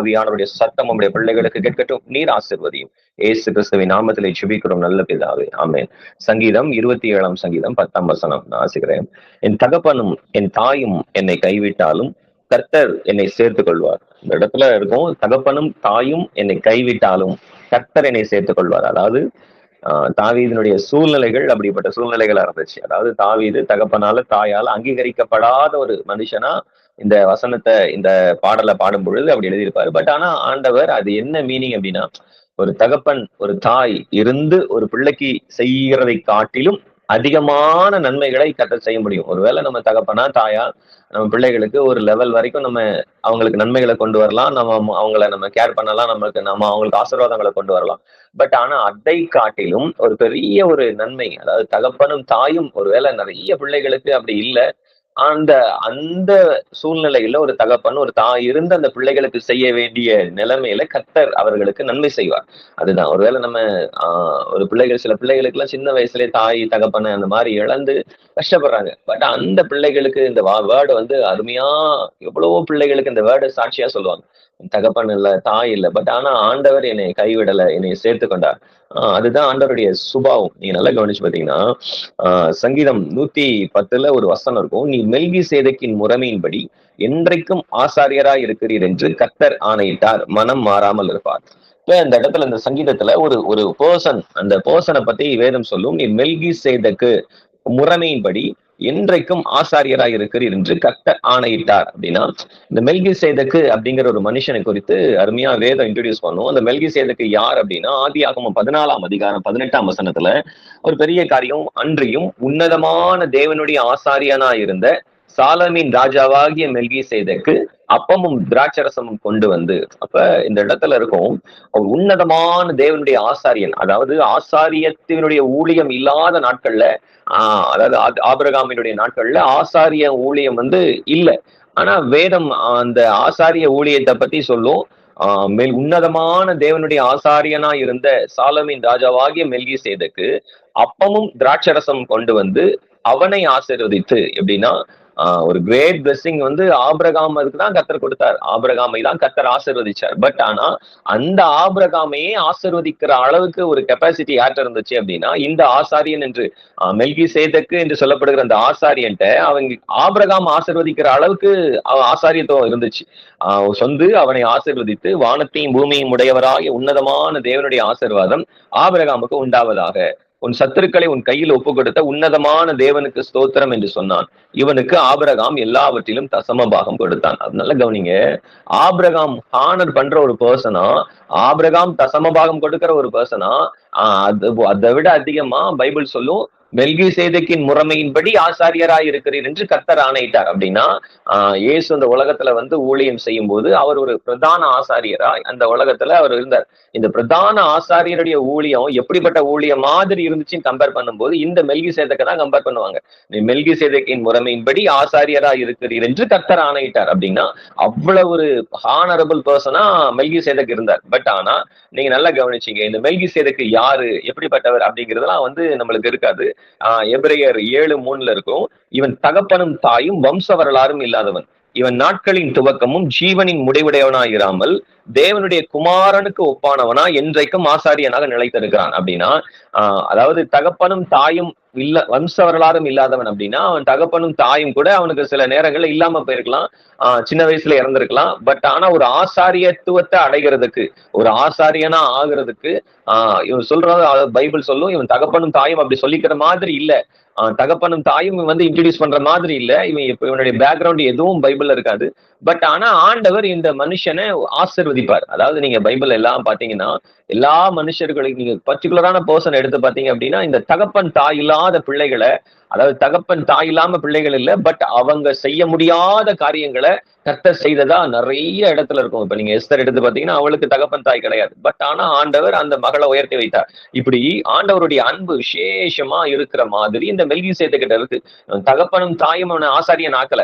ஆவியானவருடைய சத்தம் உடைய பிள்ளைகளுக்கு கேட்கட்டும். நீர் ஆசீர்வதியும். ஏசு கிறிஸ்துவின் நாமத்திலே ஜெபிக்கிறோம் நல்ல பிதாவே, ஆமென். சங்கீதம் 27 சங்கீதம் 10 நான் வாசிக்கிறேன். என் தகப்பனும் என் தாயும் என்னை கைவிட்டாலும் கர்த்தர் என்னை சேர்த்துக் கொள்வார். இந்த இடத்துல இருக்கும், தகப்பனும் தாயும் என்னை கைவிட்டாலும் கர்த்தர் என்னை சேர்த்துக் கொள்வார். அதாவது தாவீதினுடைய சூழ்நிலைகள் அப்படிப்பட்ட சூழ்நிலைகளா இருந்துச்சு. அதாவது தாவீது தகப்பனால தாயால அங்கீகரிக்கப்படாத ஒரு மனுஷனா இந்த வசனத்தை, இந்த பாடலை பாடும் பொழுது அப்படி எழுதியிருப்பாரு. பட் ஆனா ஆண்டவர் அது என்ன மீனிங் அப்படின்னா, ஒரு தகப்பன் ஒரு தாய் இருந்து ஒரு பிள்ளைக்கு செய்கிறதை காட்டிலும் அதிகமான நன்மைகளை கர்த்தர் செய்ய முடியும். ஒருவேளை நம்ம தகப்பனா தாயா நம்ம பிள்ளைகளுக்கு ஒரு லெவல் வரைக்கும் நம்ம அவங்களுக்கு நன்மைகளை கொண்டு வரலாம், நம்ம அவங்கள நம்ம கேர் பண்ணலாம், நம்ம அவங்களுக்கு ஆசீர்வாதங்களை கொண்டு வரலாம். பட் ஆனா அதை காட்டிலும் ஒரு பெரிய ஒரு நன்மை, அதாவது தகப்பனும் தாயும் ஒருவேளை நிறைய பிள்ளைகளுக்கு அப்படி இல்லை, அந்த அந்த சூழ்நிலையில ஒரு தகப்பன் ஒரு தாய் இருந்து அந்த பிள்ளைகளுக்கு செய்ய வேண்டிய நிலைமையில கர்த்தர் அவர்களுக்கு நன்மை செய்வார். அதுதான் ஒருவேளை நம்ம ஒரு பிள்ளைகள், சில பிள்ளைகளுக்கு எல்லாம் சின்ன வயசுலயே தாய் தகப்பனை அந்த மாதிரி இழந்து கஷ்டப்படுறாங்க. பட் அந்த பிள்ளைகளுக்கு இந்த வேர்டு வந்து அருமையா, எவ்வளவோ பிள்ளைகளுக்கு இந்த வேர்டு சாட்சியா சொல்லுவாங்க. தகப்பன் இல்ல, தாய் இல்ல, பட் ஆனா ஆண்டவர் என்னை கைவிடல, என்னை சேர்த்து கொண்டார். அதுதான் ஆண்டவருடைய சுபாவம். நீங்க நல்லா கவனிச்சு பாத்தீங்கன்னா, சங்கீதம் 110 ஒரு வசனம் இருக்கும். நீ மெல்கி சேதக்கின் முறைமையின்படி என்றைக்கும் ஆசாரியராய் இருக்கிறீர் என்று கர்த்தர் ஆணையிட்டார், மனம் மாறாமல் இருப்பார். இப்ப இந்த இடத்துல, இந்த சங்கீதத்துல ஒரு ஒரு பர்சன், அந்த பர்சனை பத்தி வேதம் சொல்லும். நீ மெல்கி சேதக்கு முறைமையின்படி என்றைக்கும் ஆசாரியராய் இருக்கிறீர் என்று கர்த்தர் ஆணையிட்டார் அப்படின்னா, இந்த மெல்கி சேதக்கு அப்படிங்கிற ஒரு மனுஷனை குறித்து அருமையா வேதம் இன்ட்ரோடியூஸ் பண்ணும். அந்த மெல்கி சேதக்கு யார் அப்படின்னா, ஆதியாகமம் 14 ஒரு பெரிய காரியம். அன்றியும் உன்னதமான தேவனுடைய ஆசாரியனா இருந்த சாலமின் ராஜாவாகிய மெல்கி சேதக்கு அப்பமும் திராட்சரசமும் கொண்டு வந்து, அப்ப இந்த இடத்துல இருக்கும் ஒரு உன்னதமான தேவனுடைய ஆசாரியன். அதாவது ஆசாரியத்தினுடைய ஊழியம் இல்லாத நாட்கள்ல, அதாவது ஆபிரகாமினுடைய நாட்கள்ல ஆசாரிய ஊழியம் வந்து இல்ல. ஆனா வேதம் அந்த ஆசாரிய ஊழியத்தை பத்தி சொல்லும். மேல் உன்னதமான தேவனுடைய ஆசாரியனா இருந்த சாலமின் ராஜாவாகிய மெல்கி சேதக்கு அப்பமும் திராட்சரசம் கொண்டு வந்து அவனை ஆசீர்வதித்து, எப்படின்னா ஒரு கிரேட் பிளெஸிங் வந்து ஆபிரகாமுக்கு தான் கர்த்தர் கொடுத்தார். ஆபிரகாமை தான் கர்த்தர் ஆசீர்வதிச்சார். பட் ஆனா அந்த ஆபிரகாமையே ஆசீர்வதிக்கிற அளவுக்கு ஒரு கெப்பாசிட்டி யார்கிட்ட இருந்துச்சு அப்படின்னா, இந்த ஆசாரியன் என்று மெல்கி சேதக்கு என்று சொல்லப்படுகிற அந்த ஆசாரியன்ட்ட அவங்க ஆபிரகாம் ஆசீர்வதிக்கிற அளவுக்கு ஆசாரியத்துவம் இருந்துச்சு. சொந்து அவனை ஆசீர்வதித்து வானத்தையும் பூமியும் உடையவராகிய உன்னதமான தேவனுடைய ஆசீர்வாதம் ஆபிரகாமுக்கு உண்டாவதாக, உன் சத்துருக்களை உன் கையில் ஒப்பு கொடுத்த உன்னதமான தேவனுக்கு ஸ்தோத்திரம் என்று சொன்னான். இவனுக்கு ஆபிரகாம் எல்லாவற்றிலும் தசம பாகம் கொடுத்தான். அதனால கவனிங்க, ஆபிரகாம் ஹானர் பண்ற ஒரு பர்சனா, ஆபிரகாம் தசம பாகம் கொடுக்கிற ஒரு பர்சனா, அதை விட அதிகமா பைபிள் சொல்லும் மெல்கி சேதக்கின் முறைமையின்படி ஆசாரியராய் இருக்கிறீர் என்று கர்த்தர் ஆணையிட்டார். அப்படின்னா இயேசு அந்த உலகத்துல வந்து ஊழியம் செய்யும் போது அவர் ஒரு பிரதான ஆசாரியராய் அந்த உலகத்துல அவர் இருந்தார். இந்த பிரதான ஆசாரியருடைய ஊழியம் எப்படிப்பட்ட ஊழியம் மாதிரி இருந்துச்சுன்னு கம்பேர் பண்ணும்போது இந்த மெல்கி சேதக்கை தான் கம்பேர் பண்ணுவாங்க. மெல்கி சேதக்கின் முறைமையின்படி ஆசாரியராய் இருக்கிறீர் என்று கர்த்தர் ஆணையிட்டார். அப்படின்னா அவ்வளவு ஒரு ஹானரபிள் பர்சனா மெல்கி சேதக் இருந்தார். பட் ஆனா நீங்க நல்லா கவனிச்சீங்க, இந்த மெல்கி சேதக்கு யாரு, எப்படிப்பட்டவர் அப்படிங்கிறதுலாம் வந்து நம்மளுக்கு இருக்காது. எபிரேயர் 7:3 இருக்கும். இவன் தகப்பனும் தாயும் வம்ச வரலாறும் இல்லாதவன், இவன் நாட்களின் துவக்கமும் ஜீவனின் முடிவுடையவனாயிராமல் தேவனுடைய குமாரனுக்கு ஒப்பானவனா என்றைக்கும் ஆசாரியனாக நிலைத்திருக்கிறான். அப்படின்னா அதாவது தகப்பனும் தாயும் இல்ல, வம்ச வரலாறும் இல்லாதவன் அப்படின்னா அவன் தகப்பனும் தாயும் கூட அவனுக்கு சில நேரங்கள்ல இல்லாம போயிருக்கலாம், சின்ன வயசுல இறந்திருக்கலாம். பட் ஆனா ஒரு ஆசாரியத்துவத்தை அடைகிறதுக்கு, ஒரு ஆசாரியனா ஆகுறதுக்கு இவன் சொல்றது பைபிள் சொல்லும், இவன் தகப்பனும் தாயும் அப்படி சொல்லிக்கிற மாதிரி இல்ல, தகப்பனும் தாயும் வந்து இன்ட்ரடியூஸ் பண்ற மாதிரி இல்ல. இவனுடைய பேக்ரவுண்ட் எதுவும் பைபிள்ல இருக்காது. பட் ஆனா ஆண்டவர் இந்த மனுஷனை ஆசீர்வதிப்பார். அதாவது நீங்க பைபிள் எல்லாம் பாத்தீங்கன்னா எல்லா மனுஷர்களுக்கும் நீங்க பர்டிகுலரான பர்சன் எடுத்து பாத்தீங்க அப்படின்னா, இந்த தகப்பன் தாய் இல்லாத பிள்ளைகளை, அதாவது தகப்பன் தாய் இல்லாம பிள்ளைகள் இல்லை, பட் அவங்க செய்ய முடியாத காரியங்களை கர்த்தர் செய்ததா நிறைய இடத்துல இருக்கும். இப்ப நீங்க எஸ்தர் எடுத்து பாத்தீங்கன்னா அவளுக்கு தகப்பன் தாய் கிடையாது. பட் ஆனா ஆண்டவர் அந்த மகளை உயர்த்தி வைத்தார். இப்படி ஆண்டவருடைய அன்பு விசேஷமா இருக்கிற மாதிரி இந்த மெல்கி சேதக்கிட்ட இருக்கு. தகப்பனும் தாயும் அவனை ஆசாரியன் ஆக்கல.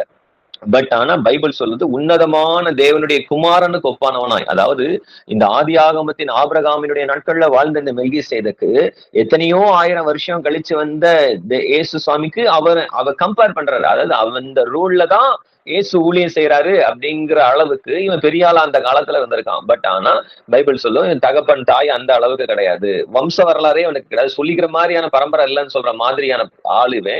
பட் ஆனா பைபிள் சொல்லுது உன்னதமான தேவனுடைய குமாரனுக்கு ஒப்பானவனாய். அதாவது இந்த ஆதி ஆகமத்தின் ஆபிரகாமினுடைய நாட்கள்ல வாழ்ந்த இந்த மெல்கி சேதக்கு எத்தனையோ 1000 வருஷம் கழிச்சு வந்த இயேசு சுவாமிக்கு அவர் கம்பேர் பண்றாரு. அதாவது அந்த ரூல்ல தான் இயேசு ஊழியம் செய்யறாரு அப்படிங்கிற அளவுக்கு இவன் பெரிய ஆளா அந்த காலத்துல வந்திருக்கான். பட் ஆனா பைபிள் சொல்லும் என் தகப்பன் தாய் அந்த அளவுக்கு கிடையாது, வம்ச வரலாறே அவனுக்கு கிடையாது, சொல்லிக்கிற மாதிரியான பரம்பரை இல்லைன்னு சொல்ற மாதிரியான ஆளுவே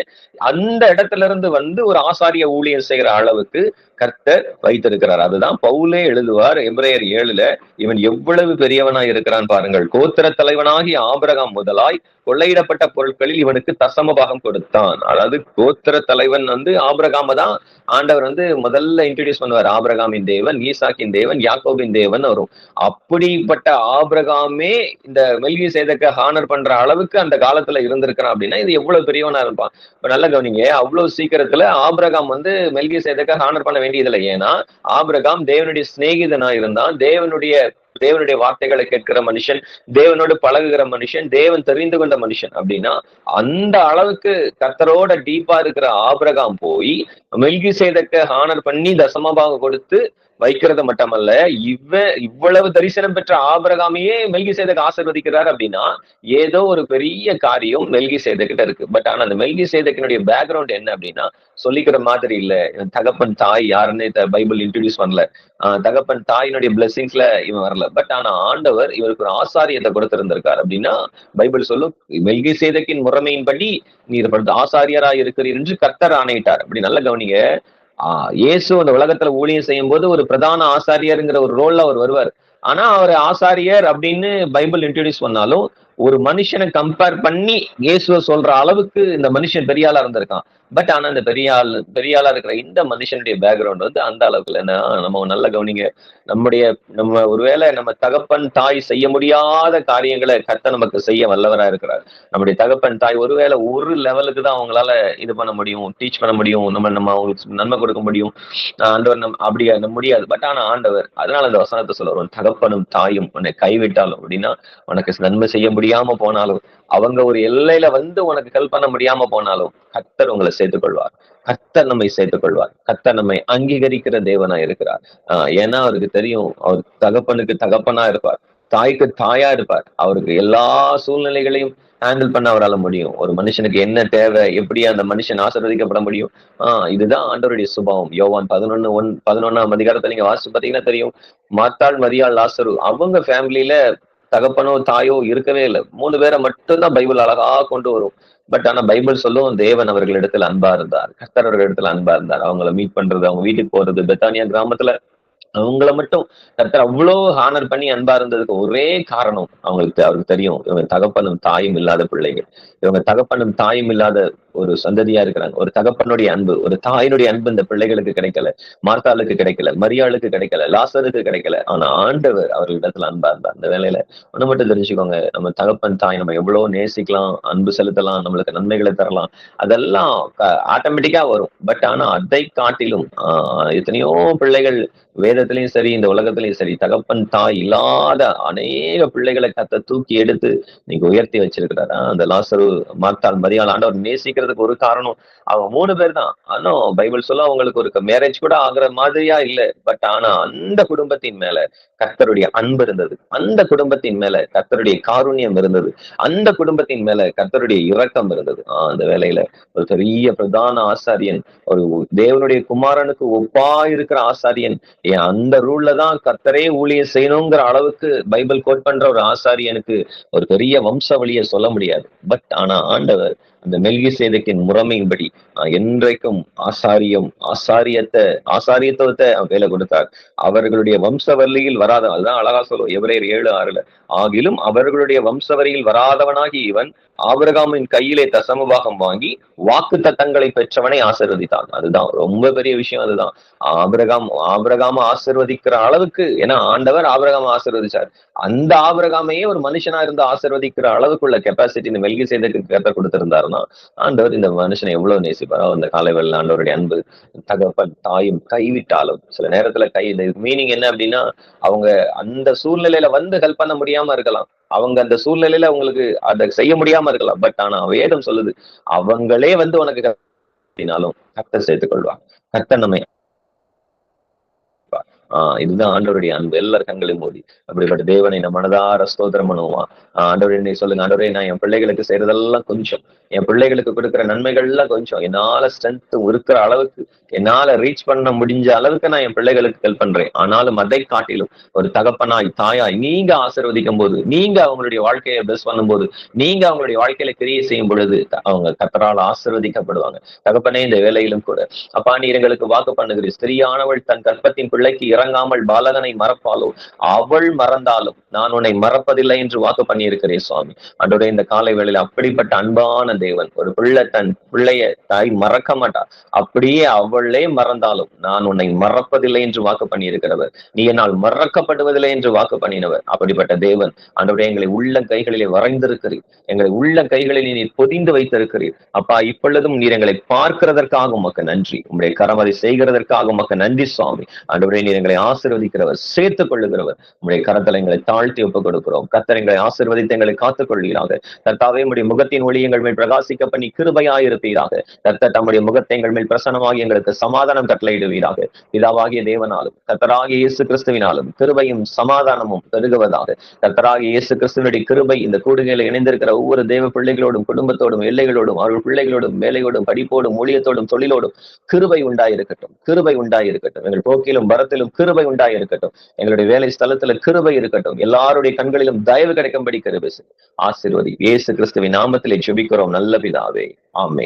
அந்த இடத்துல இருந்து வந்து ஒரு ஆசாரிய ஊழியம் செய்கிற அளவுக்கு கர்த்தர் வைத்திருக்கிறார். அதுதான் பவுலே எழுதுவார் எபிரேயர் 7ல, இவன் எவ்வளவு பெரியவனா இருக்கிறான் பாருங்கள், கோத்திர தலைவனாகி ஆபிரகாம் முதலாய் கொள்ளையிடப்பட்ட பொருட்களில் இவனுக்கு தசம பாகம் கொடுத்தான். அதாவது கோத்திர தலைவன் வந்து ஆபிரகாம தான் ஆண்டவர் வந்து முதல்ல இன்ட்ரடியூஸ் பண்ணுவார். ஆபிரகாமின் தேவன், ஈசாக்கின் தேவன், யாக்கோபின் தேவன் வரும். அப்படிப்பட்ட ஆபிரகாமே இந்த மெல்கி சேதக்க ஹானர் பண்ற அளவுக்கு அந்த காலத்துல இருந்திருக்கிறான் அப்படின்னா இது எவ்வளவு பெரியவனா இருப்பான். இப்ப நல்ல கவனிங்க, அவ்வளவு சீக்கிரத்துல ஆபிரகாம் வந்து மெல்கி சேதக்க ஹானர் பண்ண வேண்டியதில்லை. ஏன்னா ஆபிரகாம் தேவனுடைய சிநேகிதனா இருந்தான், தேவனுடைய வார்த்தைகளை கேட்கிற மனுஷன், தேவனோடு பழகுகிற மனுஷன், தேவன் தெரிந்து கொண்ட மனுஷன். அப்படின்னா அந்த அளவுக்கு கர்த்தரோட டீப்பா இருக்கிற ஆபிரகாம் போய் மெல்கி சேதக்க ஹானர் பண்ணி தசமபாகம் கொடுத்து வைக்கிறது மட்டுமல்ல, இவ்வளவு தரிசனம் பெற்ற ஆபிரகாமையே மெல்கி சேதக் ஆசீர்வதிக்கிறார். அப்படின்னா ஏதோ ஒரு பெரிய காரியம் மெல்கி சேதக்கிட்ட இருக்கு. பட் ஆனா அந்த மெல்கி சேதக்கினுடைய பேக்ரவுண்ட் என்ன அப்படின்னா சொல்லிக்கிற மாதிரி இல்ல. தகப்பன் தாய் யாருன்னு பைபிள் இன்ட்ரடியூஸ் பண்ணல, தகப்பன் தாயினுடைய பிளெஸிங்ஸ்ல இவன் வரல. பட் ஆனா ஆண்டவர் இவருக்கு ஒரு ஆசாரியத்தை கொடுத்திருந்திருக்காரு. அப்படின்னா பைபிள் சொல்லும் மெல்கி சேதக்கின் முறைமையின்படி நீர் ஆசாரியரா இருக்கிறீர் என்று கர்த்தர் ஆணையிட்டார். அப்படி நல்ல கவனிங்க, இயேசு அந்த உலகத்துல ஊழியம் செய்யும் போது ஒரு பிரதான ஆசாரியருங்கிற ஒரு ரோல்ல அவர் வருவார். ஆனா அவர் ஆசாரியர் அப்படின்னு பைபிள் இன்ட்ரடியூஸ் பண்ணாலும் ஒரு மனுஷனை கம்பேர் பண்ணி இயேசுவ சொல்ற அளவுக்கு இந்த மனுஷன் பெரிய ஆளா இருந்திருக்கான். பட் ஆனா இந்த பெரிய ஆளா இருக்கிற இந்த மனுஷனுடைய பேக்ரவுண்ட் வந்து அந்த அளவுக்கு இல்லைன்னா நம்ம நல்ல கவனிங்க, நம்ம ஒருவேளை நம்ம தகப்பன் தாய் செய்ய முடியாத காரியங்களை கர்த்தர் நமக்கு செய்ய வல்லவரா இருக்கிறார். நம்முடைய தகப்பன் தாய் ஒருவேளை ஒரு லெவலுக்கு தான் அவங்களால இது பண்ண முடியும், டீச் பண்ண முடியும், நம்ம அவங்களுக்கு நன்மை கொடுக்க முடியும். ஆண்டவர் அப்படியா முடியாது. பட் ஆனா ஆண்டவர் அதனால அந்த வசனத்தை சொல்லுவோம், தகப்பனும் தாயும் உன்னை கைவிட்டாலும் அப்படின்னா உனக்கு நன்மை செய்ய முடியாம போனாலும், அவங்க ஒரு எல்லையில வந்து உனக்கு ஹெல்ப் பண்ண முடியாம போனாலும் கர்த்தர் உங்களை சேர்த்துக் கொள்வார். கர்த்தர் நம்மை சேர்த்துக் கொள்வார். கர்த்தர் நம்மை அங்கீகரிக்கிற தேவனா இருக்கிறார். ஏன்னா அவருக்கு தெரியும், அவர் தகப்பனுக்கு தகப்பனா இருப்பார், தாய்க்கு தாயா இருப்பார். அவருக்கு எல்லா சூழ்நிலைகளையும் ஹேண்டில் பண்ண அவரால் முடியும். ஒரு மனுஷனுக்கு என்ன தேவை, எப்படி அந்த மனுஷன் ஆசீர்வதிக்கப்பட முடியும். இதுதான் ஆண்டவருடைய சுபாவம். யோவான் 11:11 அதிகாரத்தை நீங்க வாசிச்சு பாத்தீங்கன்னா தெரியும். மார்த்தாள், மரியாள், லாசரு அவங்க ஃபேமிலியில தகப்பனோ தாயோ இருக்கவே இல்லை. 3 பேரை மட்டும்தான் பைபிள் அழகா கொண்டு வரும். பட் ஆனா பைபிள் சொல்லும் தேவன் அவர்களிடத்துல அன்பா இருந்தார், கர்த்தர் அவர்களிடத்துல அன்பா இருந்தார். அவங்கள மீட் பண்றது, அவங்க வீட்டுக்கு போறது, பெத்தானியா கிராமத்துல அவங்கள மட்டும் கர்த்தர் அவ்வளவு ஹானர் பண்ணி அன்பா இருந்ததுக்கு ஒரே காரணம் அவருக்கு தெரியும், இவங்க தகப்பனும் தாயும் இல்லாத பிள்ளைகள், இவங்க தகப்பனும் தாயும் இல்லாத ஒரு சந்ததியா இருக்கிறாங்க. ஒரு தகப்பனுடைய அன்பு, ஒரு தாயினுடைய அன்பு இந்த பிள்ளைகளுக்கு கிடைக்கல, மார்த்தாளுக்கு கிடைக்கல, மரியாளுக்கு கிடைக்கல, லாசருக்கு கிடைக்கல. ஆனா ஆண்டவர் அவர்களிடத்துல அன்பா இருந்தார். அந்த வேலையில ஒண்ணு மட்டும் தெரிஞ்சுக்கோங்க, நம்ம தகப்பன் தாய் நம்ம எவ்வளவு நேசிக்கலாம், அன்பு செலுத்தலாம், நம்மளுக்கு நன்மைகளை தரலாம், அதெல்லாம் ஆட்டோமேட்டிக்கா வரும். பட் ஆனா அதை காட்டிலும் எத்தனையோ பிள்ளைகள் வேதத்திலையும் சரி இந்த உலகத்திலையும் சரி தகப்பன் தாய் இல்லாத அநேக பிள்ளைகளை தூக்கி எடுத்து நீங்க உயர்த்தி வச்சிருக்கிறாரா. அந்த லாசரு, மார்த்தாள், மரியாள் ஆண்டவர் நேசிக்கிறதுக்கு ஒரு காரணம் அவங்க 3 பேர் தான். ஆனா பைபிள் சொல்ல அவங்களுக்கு ஒரு மேரேஜ் கூட ஆகுற மாதிரியா இல்ல. பட் ஆனா அந்த குடும்பத்தின் மேல கர்த்தருடைய அன்பு இருந்தது, அந்த குடும்பத்தின் மேல கர்த்தருடைய காருண்யம் இருந்தது, அந்த குடும்பத்தின் மேல கர்த்தருடைய இரக்கம் இருந்தது. அந்த வேலையில ஒரு பெரிய பிரதான ஆசாரியன், ஒரு தேவனுடைய குமாரனுக்கு ஒப்பா இருக்கிற ஆசாரியன், அந்த ரூல்ல தான் கர்த்தரே ஊழியம் செய்யணுங்கிற அளவுக்கு பைபிள் கோட் பண்ற ஒரு ஆசாரியனுக்கு ஒரு பெரிய வம்ச வழியை சொல்ல முடியாது. பட் ஆனா ஆண்டவர் அந்த மெல்கி சேதக்கின் முறைமையின்படி என்றைக்கும் ஆசாரியத்துவத்தை கையில கொடுத்தார். அவர்களுடைய வம்சவல்லியில் வராத, அதுதான் அழகா சொல்லுவோம் எபிரேயர் 7:6, ஆகிலும் அவர்களுடைய வம்சவரியில் வராதவனாகி இவன் ஆபிரகாமின் கையிலே தசமபாகம் வாங்கி வாக்கு தத்தங்களை பெற்றவனை ஆசீர்வதித்தான். அதுதான் ரொம்ப பெரிய விஷயம். அதுதான் ஆபிரகாம ஆசீர்வதிக்கிற அளவுக்கு, ஏன்னா ஆண்டவர் ஆபிரகாம ஆசீர்வதிச்சார், அந்த ஆபிரகாமையே ஒரு மனுஷனா இருந்து ஆசீர்வதிக்கிற அளவுக்குள்ள கெப்பாசிட்டி இந்த மெல்கி சேதக்கு கர்த்தர் கொடுத்திருந்தாருன்னா ஆண்டவர் இந்த மனுஷனை எவ்வளவு நேசிப்பாரோ. அந்த காலைவெளியில் ஆண்டவருடைய அன்பு. தகப்பன் தாயும் கைவிட்டாலும் சில நேரத்துல இந்த மீனிங் என்ன அப்படின்னா அவங்க அந்த சூழ்நிலையில வந்து ஹெல்ப் பண்ண முடியாம இருக்கலாம், அவங்க அந்த சூழ்நிலையில அவங்களுக்கு அதை செய்ய முடியாம இருக்கலாம். பட் ஆனா வேதம் சொல்லுது அவங்களே வந்து உனக்கு அப்படின்னாலும் கர்த்தர் சேர்த்துக் கொள்வார். கர்த்தர் நம்மை இதுதான் ஆண்டவருடைய அன்பு. எல்லார் கண்களையும் மூடி அப்படிப்பட்ட தேவனை நம்ம மனதார ஸ்தோத்திரம் பண்ணுவோம். ஆண்டவரே நீ சொல்லுங்க, ஆண்டவரே நான் என் பிள்ளைகளுக்கு செய்யறதெல்லாம் கொஞ்சம், என் பிள்ளைகளுக்கு கொடுக்குற நன்மைகள்லாம் கொஞ்சம், என்னால ஸ்ட்ரென்த் இருக்கிற அளவுக்கு, என்னால ரீச் பண்ண முடிஞ்ச அளவுக்கு நான் என் பிள்ளைகளுக்கு ஹெல்ப் பண்றேன். ஆனாலும் அதை காட்டிலும் ஒரு தகப்பனாய் தாயாய் நீங்க ஆசீர்வதிக்கும் போது, நீங்க அவங்களுடைய வாழ்க்கையை பெஸ்ட் பண்ணும்போது, நீங்க அவங்களுடைய வாழ்க்கையில கிரியை செய்யும் பொழுது அவங்க கர்த்தரால் ஆசீர்வதிக்கப்படுவாங்க. தகப்பனே இந்த வேலையிலும் கூட அப்பா நீர் எங்களுக்கு வாக்கு பண்ணுகிறீர், ஸ்திரீயானவள் தன் கற்பத்தின் பிள்ளைக்கு இறங்காமல் பாலகனை மறப்பாலோ, அவள் மறந்தாலும் நான் உன்னை மறப்பதில்லை என்று வாக்கு பண்ணியிருக்கிறேன் சுவாமி. ஆண்டவரே இந்த காலை வேளையில அப்படிப்பட்ட அன்பான தேவன், ஒரு பிள்ளை தன் பிள்ளைய தாய் மறக்க மாட்டார், அப்படியே அவளே மறந்தாலும் நான் உன்னை மறப்பதில்லை என்று வாக்கு பண்ணியிருக்கிறவர், நீ என்னால் மறக்கப்படுவதில்லை என்று வாக்கு பண்ணினவர். அப்படிப்பட்ட தேவன் ஆண்டவரே எங்களை உள்ள கைகளிலே வரைந்திருக்கிறீர், எங்களை உள்ள கைகளில் நீர் பொதிந்து வைத்திருக்கிறீர். அப்பா இப்பொழுதும் நீர் எங்களை பார்க்கிறதற்காக உமக்கு நன்றி, உங்களுடைய கரம் அதை செய்கிறதற்காக உமக்கு நன்றி சுவாமி. ஆண்டவரே நீர் எங்களை ஆசீர்வதிக்கிறவர், சேர்த்துக் கொள்ளுகிறவர். உங்களுடைய கரத்தில் எங்களை தாழ்த்தி ஒப்புக் கொடுக்கிறோம். கர்த்தர் எங்களை ஆசீர்வதித்து எங்களை காத்துக் கொள்வீராக. கர்த்தாவே உம்முடைய முகத்தின் ஒளி எங்கள் மேல் பிரகாசிக்க பண்ணி கிருபையாயிருப்பீராக. கர்த்தர் தம்முடைய முகத்தை எங்கள் மேல் பிரசன்னமாகி எங்களுக்கு சமாதானம் கட்டளையிடுவீராக. பிதாவாகிய தேவனாலும் கர்த்தராகிய இயேசு கிறிஸ்துவினாலும் கிருபையும் சமாதானமும் பெருகுவதாக. கர்த்தராகிய இயேசு கிறிஸ்துவனுடைய கிருபை இந்த கூடுகையில் இணைந்திருக்கிற ஒவ்வொரு தேவ பிள்ளைகளோடும், குடும்பத்தோடும், எல்லைகளோடும், அவர்கள் பிள்ளைகளோடும், வேலையோடும், படிப்போடும், ஊழியத்தோடும், தொழிலோடும் கிருபை உண்டாயிருக்கட்டும், கிருபை உண்டாயிருக்கட்டும். எங்கள் போக்கிலும் வரத்திலும் கிருபை உண்டாயிருக்கட்டும். எங்களுடைய வேலை ஸ்தலத்துல கிருபை இருக்கட்டும். எல்லாருடைய கண்களிலும் தயவு கிடைக்கும்படி கிருபை ஆசீர்வதி. இயேசு கிறிஸ்துவின் நாமத்திலே ஜெபிக்கிறோம் நல்ல பிதாவே, ஆமென்.